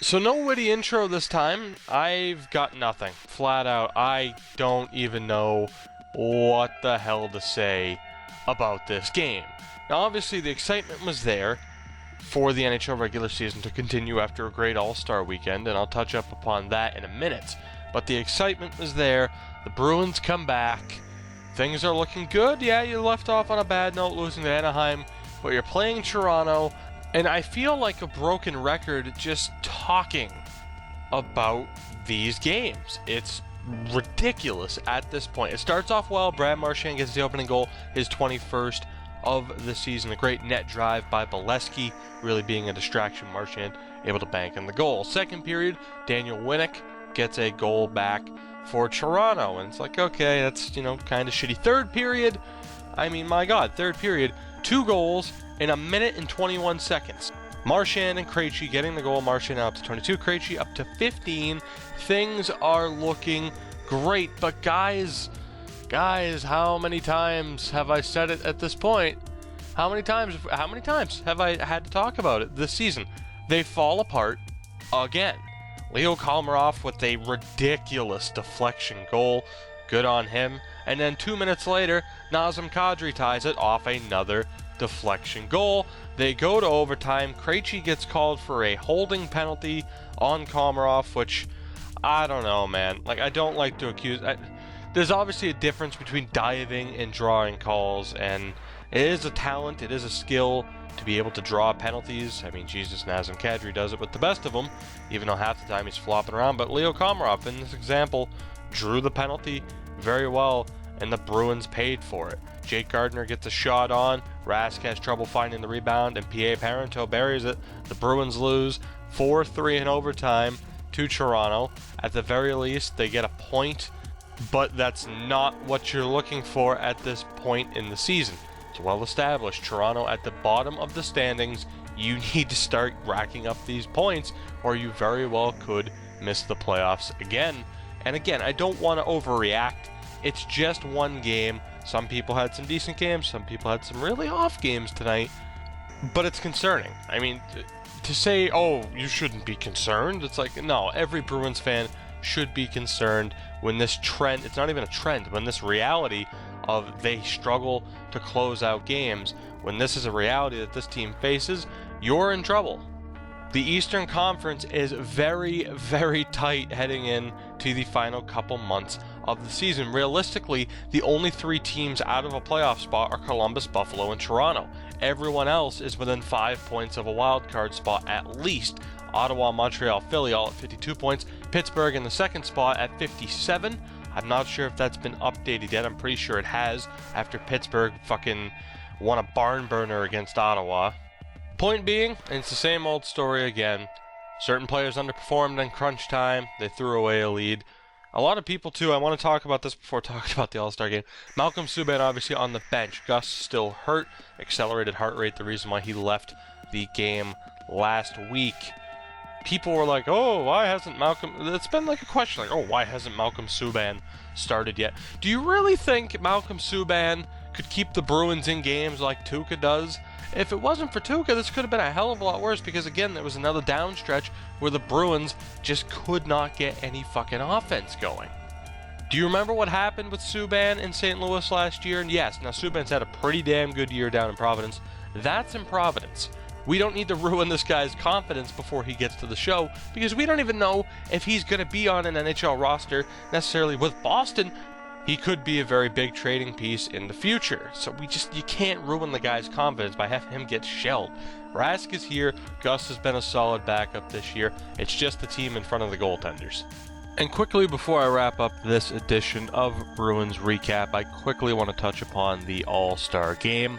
So no witty intro this time. I've got nothing. Flat out, I don't even know what the hell to say about this game. Now obviously the excitement was there for the NHL regular season to continue after a great All-Star weekend, and I'll touch up upon that in a minute. But the excitement was there. The Bruins come back. Things are looking good. Yeah, you left off on a bad note losing to Anaheim, but you're playing Toronto. And I feel like a broken record just talking about these games. It's ridiculous at this point. It starts off well. Brad Marchand gets the opening goal, his 21st of the season. A great net drive by Bolesky, really being a distraction. Marchand able to bank in the goal. Second period, Daniel Winnick gets a goal back for Toronto. And it's like, okay, that's, kind of shitty. Third period, I mean, my God, third period, 2 goals in a minute and 21 seconds. Marchand and Krejci getting the goal. Marchand up to 22, Krejci up to 15. Things are looking great, but guys, how many times have I said it at this point? How many times have I had to talk about it this season? They fall apart again. Leo Komarov with a ridiculous deflection goal. Good on him. And then 2 minutes later, Nazem Kadri ties it off another deflection goal. They go to overtime. Krejci gets called for a holding penalty on Komarov, which I don't know, man. Like, I don't like to accuse. There's obviously a difference between diving and drawing calls, and it is a talent, it is a skill to be able to draw penalties. I mean, Jesus, Nazem Kadri does it with the best of them, even though half the time he's flopping around. But Leo Komarov, in this example, drew the penalty very well, and the Bruins paid for it. Jake Gardiner gets a shot on. Rask has trouble finding the rebound, and P.A. Parenteau buries it. The Bruins lose 4-3 in overtime to Toronto. At the very least, they get a point, but that's not what you're looking for at this point in the season. It's well established. Toronto at the bottom of the standings. You need to start racking up these points, or you very well could miss the playoffs again. And again, I don't want to overreact. It's just one game. Some people had some decent games. Some people had some really off games tonight. But it's concerning. I mean, to say, oh, you shouldn't be concerned. It's like, no, every Bruins fan should be concerned when this trend, it's not even a trend, when this reality of they struggle to close out games, when this is a reality that this team faces, you're in trouble. The Eastern Conference is very, very tight heading in to the final couple months of the season. Realistically, the only 3 teams out of a playoff spot are Columbus, Buffalo, and Toronto. Everyone else is within 5 points of a wild card spot at least. Ottawa, Montreal, Philly all at 52 points. Pittsburgh in the second spot at 57. I'm not sure if that's been updated yet. I'm pretty sure it has after Pittsburgh fucking won a barn burner against Ottawa. Point being, and it's the same old story again. Certain players underperformed in crunch time. They threw away a lead. A lot of people, too, I want to talk about this before talking about the All-Star game. Malcolm Subban obviously on the bench. Gus still hurt. Accelerated heart rate, the reason why he left the game last week. People were like, oh, why hasn't Malcolm... It's been like a question, like, oh, why hasn't Malcolm Subban started yet? Do you really think Malcolm Subban could keep the Bruins in games like Tuukka does? If it wasn't for Tuukka, this could have been a hell of a lot worse, because again, there was another down stretch where the Bruins just could not get any fucking offense going. Do you remember what happened with Subban in St. Louis last year? And yes, now Subban's had a pretty damn good year down in Providence. That's in Providence. We don't need to ruin this guy's confidence before he gets to the show, because we don't even know if he's going to be on an NHL roster necessarily with Boston. He could be a very big trading piece in the future. So you can't ruin the guy's confidence by having him get shelled. Rask is here. Gus has been a solid backup this year. It's just the team in front of the goaltenders. And quickly, before I wrap up this edition of Bruins Recap, I quickly want to touch upon the All-Star Game.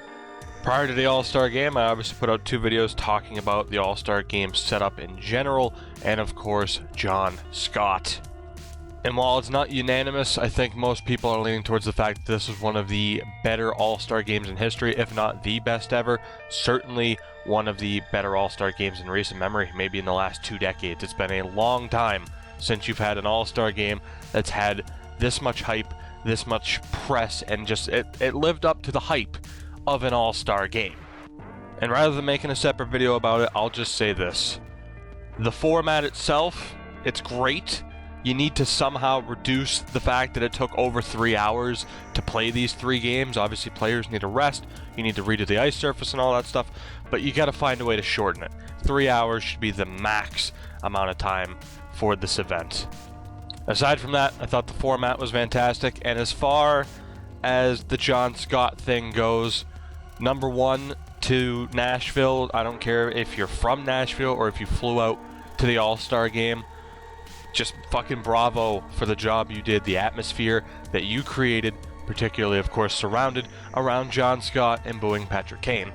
Prior to the All-Star Game, I obviously put out 2 videos talking about the All-Star Game setup in general, and of course, John Scott. And while it's not unanimous, I think most people are leaning towards the fact that this is one of the better All-Star games in history, if not the best ever. Certainly one of the better All-Star games in recent memory, maybe in the last 2 decades. It's been a long time since you've had an All-Star game that's had this much hype, this much press, and just it lived up to the hype of an All-Star game. And rather than making a separate video about it, I'll just say this. The format itself, it's great. You need to somehow reduce the fact that it took over 3 hours to play these 3 games. Obviously, players need to rest. You need to redo the ice surface and all that stuff. But you got to find a way to shorten it. 3 hours should be the max amount of time for this event. Aside from that, I thought the format was fantastic. And as far as the John Scott thing goes, number 1 to Nashville. I don't care if you're from Nashville or if you flew out to the All-Star game. Just fucking bravo for the job you did, the atmosphere that you created, particularly, of course, surrounded around John Scott and booing Patrick Kane.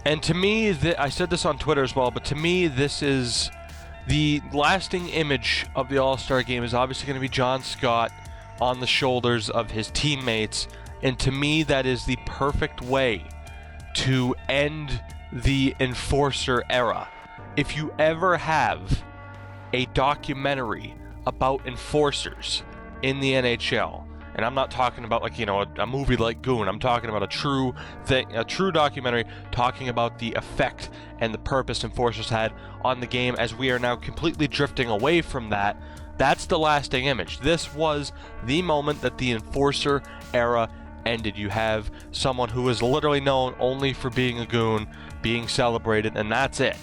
And to me, I said this on Twitter as well, but to me, this is the lasting image of the All-Star game is obviously going to be John Scott on the shoulders of his teammates. And to me, that is the perfect way to end the enforcer era. If you ever have a documentary about enforcers in the NHL, and I'm not talking about like, you know, a movie like Goon. I'm talking about a true documentary talking about the effect and the purpose enforcers had on the game as we are now completely drifting away from that. That's the lasting image. This was the moment that the enforcer era ended. You have someone who is literally known only for being a goon, being celebrated, and that's it.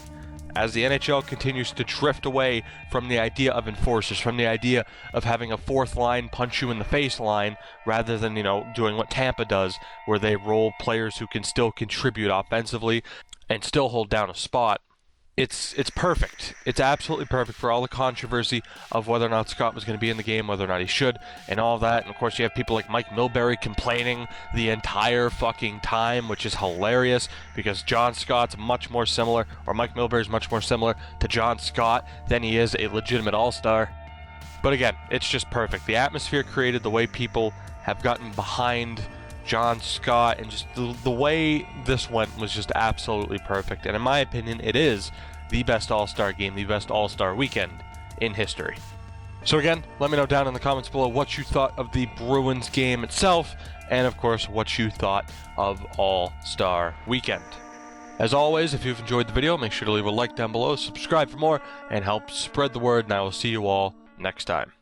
As the NHL continues to drift away from the idea of enforcers, from the idea of having a fourth line punch you in the face line, rather than, you know, doing what Tampa does, where they roll players who can still contribute offensively and still hold down a spot. It's perfect. It's absolutely perfect for all the controversy of whether or not Scott was going to be in the game, whether or not he should, and all that. And of course, you have people like Mike Milbury complaining the entire fucking time, which is hilarious because John Scott's much more similar, or Mike Milbury's much more similar to John Scott than he is a legitimate all-star. But again, it's just perfect. The atmosphere created, the way people have gotten behind John Scott, and just the way this went was just absolutely perfect. And in my opinion, it is the best All-Star game, the best All-Star weekend in history. So again, let me know down in the comments below what you thought of the Bruins game itself, and of course, what you thought of All-Star weekend. As always, if you've enjoyed the video, make sure to leave a like down below, subscribe for more, and help spread the word, and I will see you all next time.